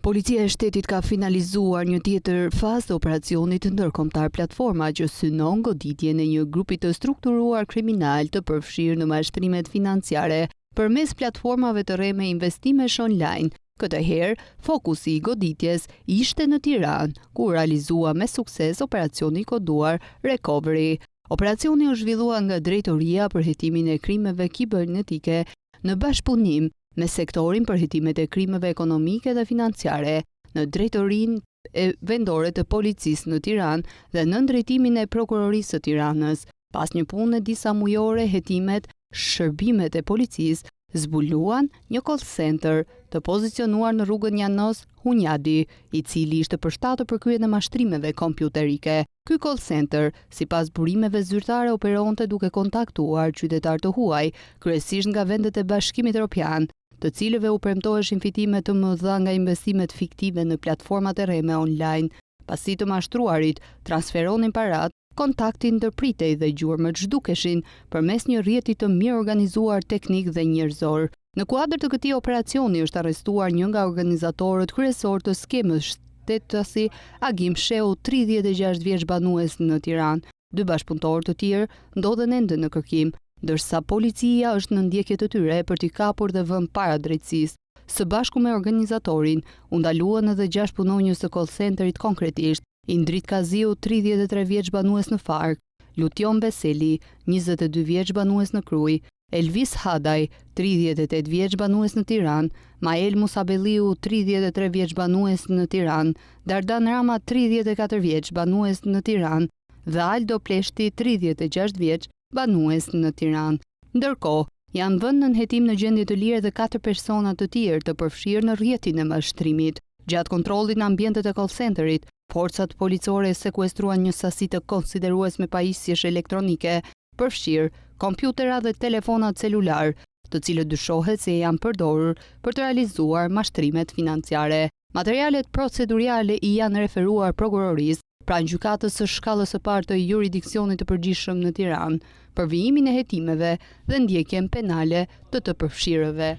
Policia e shtetit ka finalizuar një tjetër fazë të operacionit ndërkombëtar platforma që synon goditjen e një grupi të strukturuar kriminal të përfshirë në mashtrimet financiare përmes platformave të re me investimesh online. Këtë herë, fokusi i goditjes ishte në Tiranë, ku realizua me sukses operacioni koduar Recovery. Operacioni u zhvillua nga Drejtoria për hetimin e krimeve kibernetike në bashkëpunim me sektorin për hetimet e krimeve ekonomike dhe financiare në Drejtorinë e Vendore të Policisë në Tiranë dhe në drejtimin e Prokurorisë së Tiranës. Pas një pune disa mujore, hetimet, shërbimet e policisë zbuluan një call center të pozicionuar në rrugën Janos Hunjadi, i cili ishte përshtatur për kryen e mashtrimeve kompjuterike. Ky call center, sipas burimeve zyrtare, operonte duke kontaktuar qytetar të huaj, kryesisht nga vendet e Bashkimit Evropian, të cilëve u premtoheshin fitime të mëdha nga investimet fiktive në platformat e reme online. Pasi të mashtruarit transferonin parat, kontaktin ndërpritej dhe gjurmët zhdukeshin përmes një rrjeti të mirë organizuar teknik dhe njerëzor. Në kuadër të këtij operacioni është arrestuar një nga organizatorët kryesor të skemës shtetësi Agim Sheu, 36 vjeç banues në Tiranë. 2 bashkëpunëtorë të tjerë ndodhen ende në kërkim, ndërsa policia është në ndjekje të tyre për t'i kapur dhe vënë para drejtësisë. Së bashku me organizatorin, u ndaluan edhe 6 punonjës të call centerit konkretisht: Indrit Kaziu, 33 vjeç banues në Fark, Lution Beseli, 22 vjeç banues në Kruj, Elvis Hadaj, 38 vjeç banues në Tiranë, Mael Musabelliu, 33 vjeç banues në Tiranë, Dardan Rama, 34 vjeç banues në Tiranë dhe Aldo Pleshti, 36 vjeç banues në Tiranë. Ndërkohë, janë vënë në hetim në gjendje të lirë dhe 4 persona të tjerë të përfshirë në rrjetin e mashtrimit. Gjatë kontrollit në ambientet e call centerit, forcat policore sekuestruan një sasi të konsideruesme pajisjesh elektronike, përfshirë kompjutera dhe telefona celular, të cilët dyshohet se janë përdorur për të realizuar mashtrimet financiare. Materialet procedurale i janë referuar prokurorisë pranë gjykatës së shkallës së parë të juridiksionit të përgjithshëm në Tiranë për vijimin e hetimeve dhe ndjekjen penale të përfshirëve.